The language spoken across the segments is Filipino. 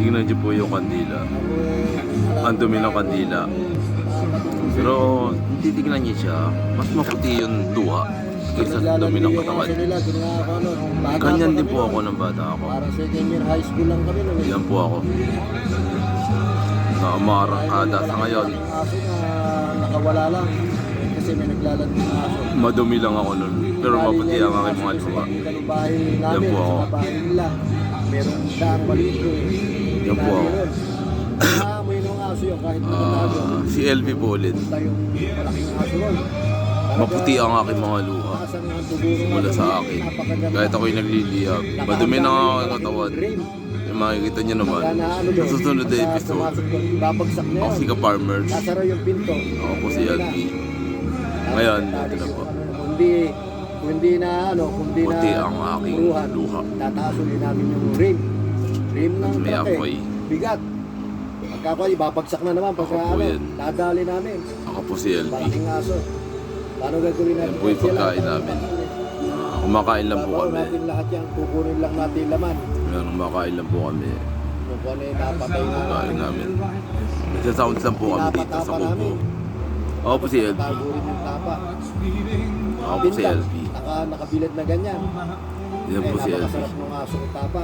Tingnan niyo po yung kandila. Ang dumi ng kandila. Pero titignan niyo siya, mas maputi yung luha kaysa sa dumi ng katawan. Ganyan din po ako ng bata ako. Parang second year high school lang kami. Yan po ako. Nakamarangkada sa ngayon. Aso na nakawala lang. Kasi may naglalandi ng aso. Madumi lang ako nun. Pero maputi ang aking mga luha. Yan po ako. Merong daang maliit ko eh. Yan po ako. Naamoy ng aso yun kahit nakatago. Si LV po ulit. Punta yung malaking aso ron. Maputi ang aking mga luha mula sa akin. Kahit ako'y nagliliyab. Madumi na nga ang katawan. Yung makikita nyo naman. Sa susunod na episode. Babagsak na Ako si yun. Ka-Farmers. Sasara yung pinto. Ako po si LV. Ngayon, ito na po. Kundi na kundi Puti na ang aking luha. Tataas ulit namin yung rim. Rim ng May trake. apoy. Bigat. Pagkakoy, babagsak na naman. Pagka Ako po yan. dadali namin. Ako po si LV. Malaking aso. Paano gagawin natin? Yan po yung pagkain namin. Kumakain lang po Babaw kami. natin lahat yan. Kukunin lang natin yung laman. Yan, kumakain lang po kami. Kung ano yung napatay na Kumakain namin. Nagsasounds lang po kami dito sa kubo. Ako po si LV. Tago rin yung tapa. Ako po si LV. Nakabilad na ganyan. Yan po si LV. Napakasarap ng aso ng tapa.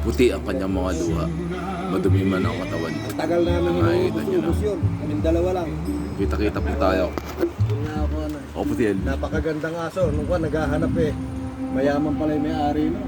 Puti ang kanyang mga luha. Madumi man ang katawan. Ang tagal namin Nakikita nyo na. ubus yun. Kaming dalawa lang. Kita-kita po tayo. Yun nga ako Ako po si LV. Napakagandang aso. Nung ko naghahanap eh. Mayaman pala yung may-ari no.